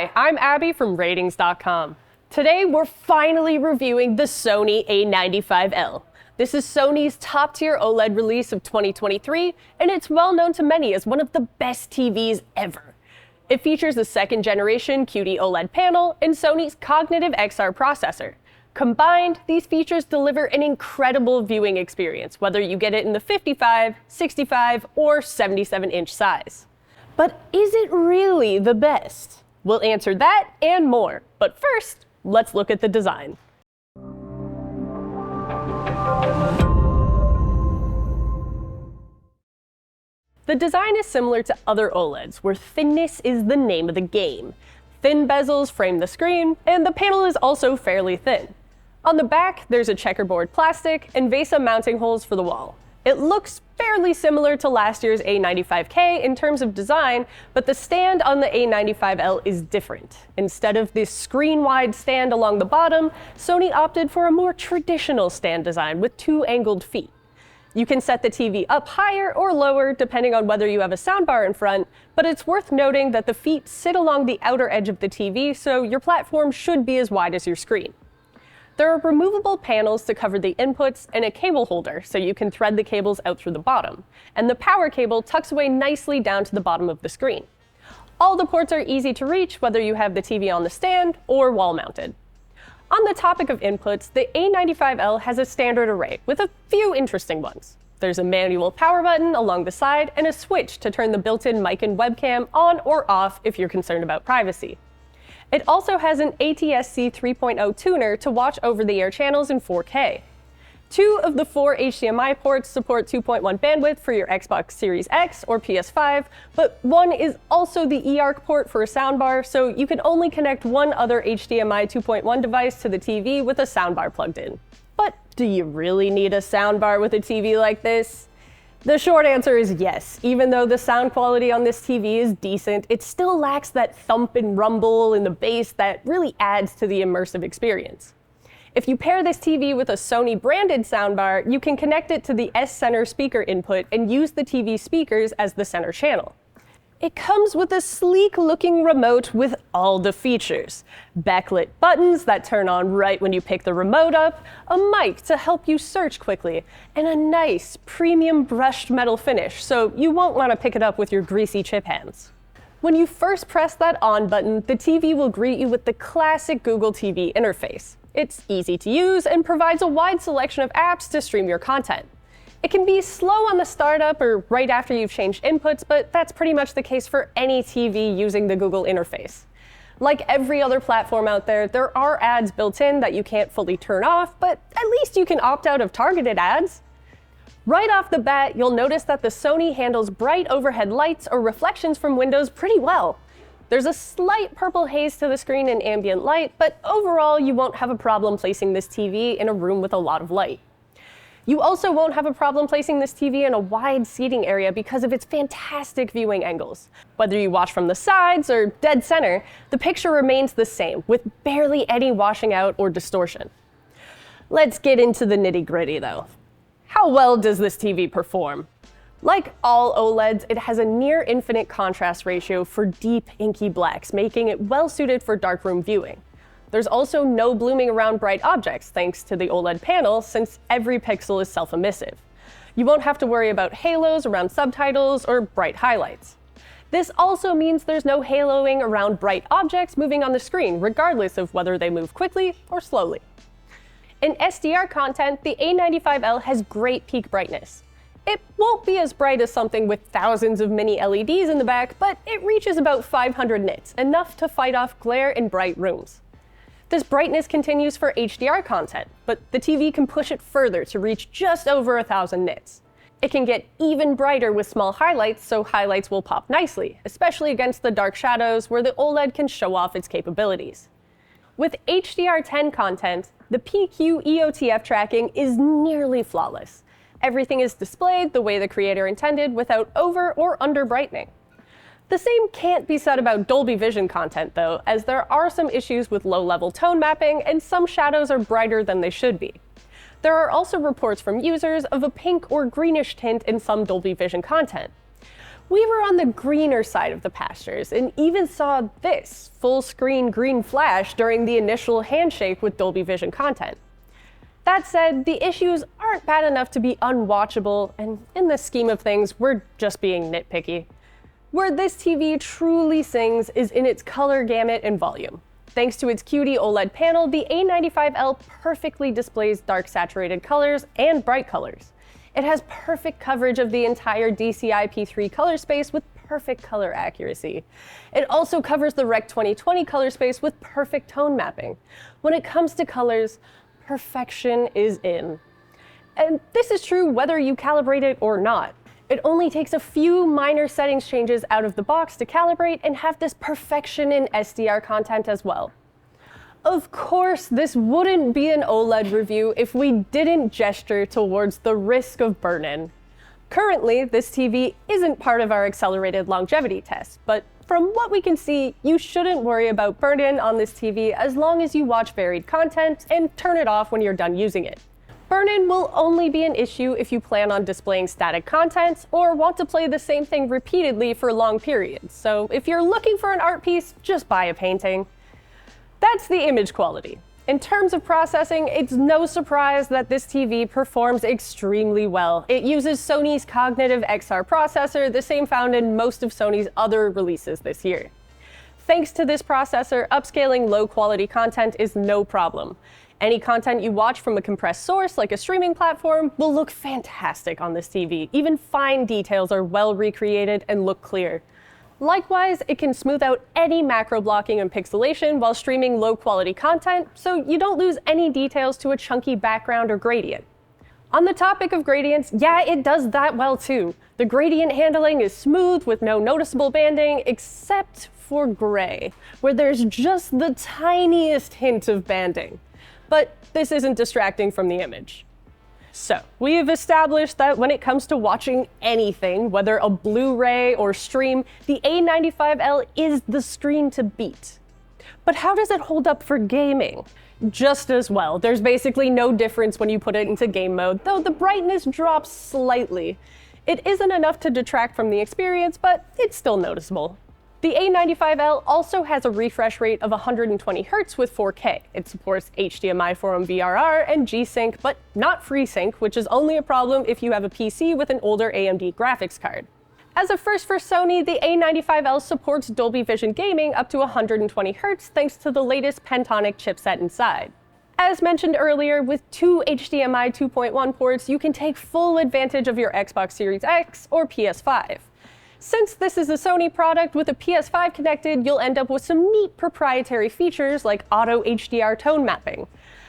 Hi, I'm Abby from Rtings.com. Today we're finally reviewing the Sony A95L. This is Sony's top-tier OLED release of 2023, and it's well known to many as one of the best TVs ever. It features a second-generation QD-OLED panel and Sony's Cognitive XR processor. Combined, these features deliver an incredible viewing experience, whether you get it in the 55, 65, or 77-inch size. But is it really the best? We'll answer that and more. But first, let's look at the design. The design is similar to other OLEDs, where thinness is the name of the game. Thin bezels frame the screen, and the panel is also fairly thin. On the back, there's a checkerboard plastic and VESA mounting holes for the wall. It looks fairly similar to last year's A95K in terms of design, but the stand on the A95L is different. Instead of this screen-wide stand along the bottom, Sony opted for a more traditional stand design with two angled feet. You can set the TV up higher or lower depending on whether you have a soundbar in front, but it's worth noting that the feet sit along the outer edge of the TV, so your platform should be as wide as your screen. There are removable panels to cover the inputs and a cable holder so you can thread the cables out through the bottom, and the power cable tucks away nicely down to the bottom of the screen. All the ports are easy to reach whether you have the TV on the stand or wall-mounted. On the topic of inputs, the A95L has a standard array with a few interesting ones. There's a manual power button along the side and a switch to turn the built-in mic and webcam on or off if you're concerned about privacy. It also has an ATSC 3.0 tuner to watch over-the-air channels in 4K. 2 of the 4 HDMI ports support 2.1 bandwidth for your Xbox Series X or PS5, but one is also the eARC port for a soundbar, so you can only connect one other HDMI 2.1 device to the TV with a soundbar plugged in. But do you really need a soundbar with a TV like this? The short answer is yes. Even though the sound quality on this TV is decent, it still lacks that thump and rumble in the bass that really adds to the immersive experience. If you pair this TV with a Sony branded soundbar, you can connect it to the S-Center speaker input and use the TV speakers as the center channel. It comes with a sleek-looking remote with all the features. Backlit buttons that turn on right when you pick the remote up, a mic to help you search quickly, and a nice, premium brushed metal finish, so you won't want to pick it up with your greasy chip hands. When you first press that on button, the TV will greet you with the classic Google TV interface. It's easy to use and provides a wide selection of apps to stream your content. It can be slow on the startup or right after you've changed inputs, but that's pretty much the case for any TV using the Google interface. Like every other platform out there, there are ads built in that you can't fully turn off, but at least you can opt out of targeted ads. Right off the bat, you'll notice that the Sony handles bright overhead lights or reflections from windows pretty well. There's a slight purple haze to the screen in ambient light, but overall you won't have a problem placing this TV in a room with a lot of light. You also won't have a problem placing this TV in a wide seating area because of its fantastic viewing angles. Whether you watch from the sides or dead center, the picture remains the same, with barely any washing out or distortion. Let's get into the nitty-gritty though. How well does this TV perform? Like all OLEDs, it has a near infinite contrast ratio for deep inky blacks, making it well suited for darkroom viewing. There's also no blooming around bright objects thanks to the OLED panel, since every pixel is self-emissive. You won't have to worry about halos around subtitles or bright highlights. This also means there's no haloing around bright objects moving on the screen, regardless of whether they move quickly or slowly. In SDR content, the A95L has great peak brightness. It won't be as bright as something with thousands of mini LEDs in the back, but it reaches about 500 nits, enough to fight off glare in bright rooms. This brightness continues for HDR content, but the TV can push it further to reach just over 1,000 nits. It can get even brighter with small highlights, so highlights will pop nicely, especially against the dark shadows where the OLED can show off its capabilities. With HDR10 content, the PQ EOTF tracking is nearly flawless. Everything is displayed the way the creator intended without over or under brightening. The same can't be said about Dolby Vision content though, as there are some issues with low-level tone mapping and some shadows are brighter than they should be. There are also reports from users of a pink or greenish tint in some Dolby Vision content. We were on the greener side of the pastures and even saw this full-screen green flash during the initial handshake with Dolby Vision content. That said, the issues aren't bad enough to be unwatchable, and in the scheme of things, we're just being nitpicky. Where this TV truly sings is in its color gamut and volume. Thanks to its QD-OLED panel, the A95L perfectly displays dark saturated colors and bright colors. It has perfect coverage of the entire DCI-P3 color space with perfect color accuracy. It also covers the Rec 2020 color space with perfect tone mapping. When it comes to colors, perfection is in. And this is true whether you calibrate it or not. It only takes a few minor settings changes out of the box to calibrate and have this perfection in SDR content as well. Of course, this wouldn't be an OLED review if we didn't gesture towards the risk of burn-in. Currently, this TV isn't part of our accelerated longevity test, but from what we can see, you shouldn't worry about burn-in on this TV as long as you watch varied content and turn it off when you're done using it. Burn-in will only be an issue if you plan on displaying static content or want to play the same thing repeatedly for long periods, so if you're looking for an art piece, just buy a painting. That's the image quality. In terms of processing, it's no surprise that this TV performs extremely well. It uses Sony's Cognitive XR processor, the same found in most of Sony's other releases this year. Thanks to this processor, upscaling low-quality content is no problem. Any content you watch from a compressed source, like a streaming platform, will look fantastic on this TV. Even fine details are well recreated and look clear. Likewise, it can smooth out any macro blocking and pixelation while streaming low-quality content, so you don't lose any details to a chunky background or gradient. On the topic of gradients, yeah, it does that well too. The gradient handling is smooth with no noticeable banding, except for gray, where there's just the tiniest hint of banding. But this isn't distracting from the image. So, we have established that when it comes to watching anything, whether a Blu-ray or stream, the A95L is the screen to beat. But how does it hold up for gaming? Just as well. There's basically no difference when you put it into game mode, though the brightness drops slightly. It isn't enough to detract from the experience, but it's still noticeable. The A95L also has a refresh rate of 120 Hz with 4K. It supports HDMI 4 VRR and G-Sync, but not FreeSync, which is only a problem if you have a PC with an older AMD graphics card. As a first for Sony, the A95L supports Dolby Vision gaming up to 120 Hz thanks to the latest Pentonic chipset inside. As mentioned earlier, with two HDMI 2.1 ports, you can take full advantage of your Xbox Series X or PS5. Since this is a Sony product with a PS5 connected, you'll end up with some neat proprietary features like auto HDR tone mapping.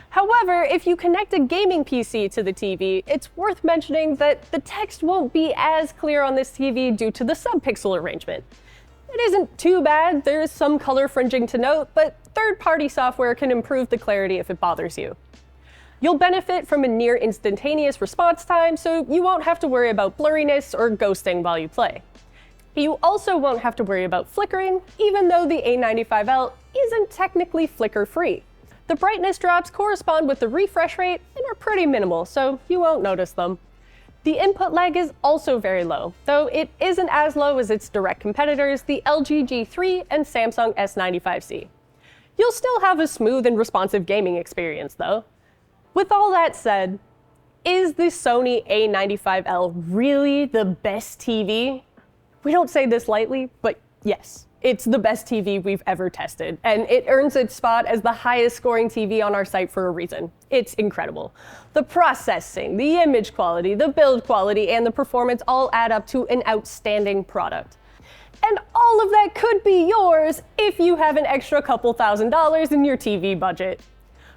However, if you connect a gaming PC to the TV, it's worth mentioning that the text won't be as clear on this TV due to the subpixel arrangement. It isn't too bad, there is some color fringing to note, but third-party software can improve the clarity if it bothers you. You'll benefit from a near instantaneous response time, so you won't have to worry about blurriness or ghosting while you play. You also won't have to worry about flickering, even though the A95L isn't technically flicker-free. The brightness drops correspond with the refresh rate and are pretty minimal, so you won't notice them. The input lag is also very low, though it isn't as low as its direct competitors, the LG G3 and Samsung S95C. You'll still have a smooth and responsive gaming experience, though. With all that said, is the Sony A95L really the best TV? We don't say this lightly, but yes, it's the best TV we've ever tested, and it earns its spot as the highest scoring TV on our site for a reason. It's incredible. The processing, the image quality, the build quality, and the performance all add up to an outstanding product. And all of that could be yours if you have an extra couple $1,000s in your TV budget.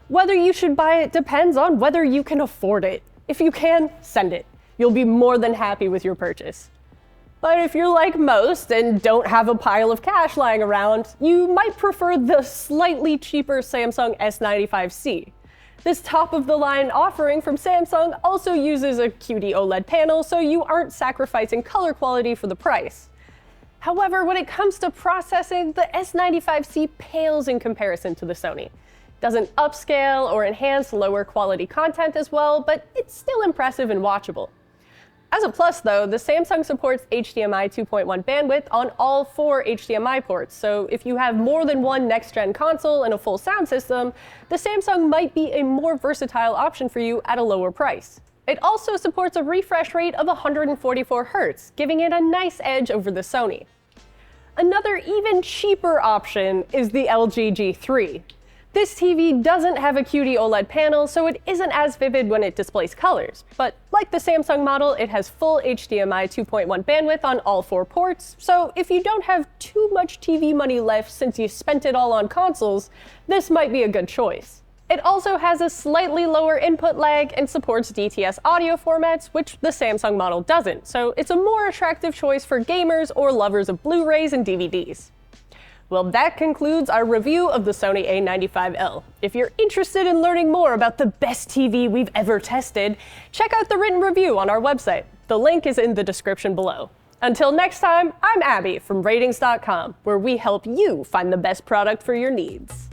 Whether you should buy it depends on whether you can afford it. If you can, send it. You'll be more than happy with your purchase. But if you're like most and don't have a pile of cash lying around, you might prefer the slightly cheaper Samsung S95C. This top-of-the-line offering from Samsung also uses a QD-OLED panel, so you aren't sacrificing color quality for the price. However, when it comes to processing, the S95C pales in comparison to the Sony. It doesn't upscale or enhance lower quality content as well, but it's still impressive and watchable. As a plus though, the Samsung supports HDMI 2.1 bandwidth on all 4 HDMI ports, so if you have more than one next-gen console and a full sound system, the Samsung might be a more versatile option for you at a lower price. It also supports a refresh rate of 144 Hz, giving it a nice edge over the Sony. Another even cheaper option is the LG G3. This TV doesn't have a QD-OLED panel, so it isn't as vivid when it displays colors. But like the Samsung model, it has full HDMI 2.1 bandwidth on all 4 ports, so if you don't have too much TV money left since you spent it all on consoles, this might be a good choice. It also has a slightly lower input lag and supports DTS audio formats, which the Samsung model doesn't, so it's a more attractive choice for gamers or lovers of Blu-rays and DVDs. Well, that concludes our review of the Sony A95L. If you're interested in learning more about the best TV we've ever tested, check out the written review on our website. The link is in the description below. Until next time, I'm Abby from Rtings.com, where we help you find the best product for your needs.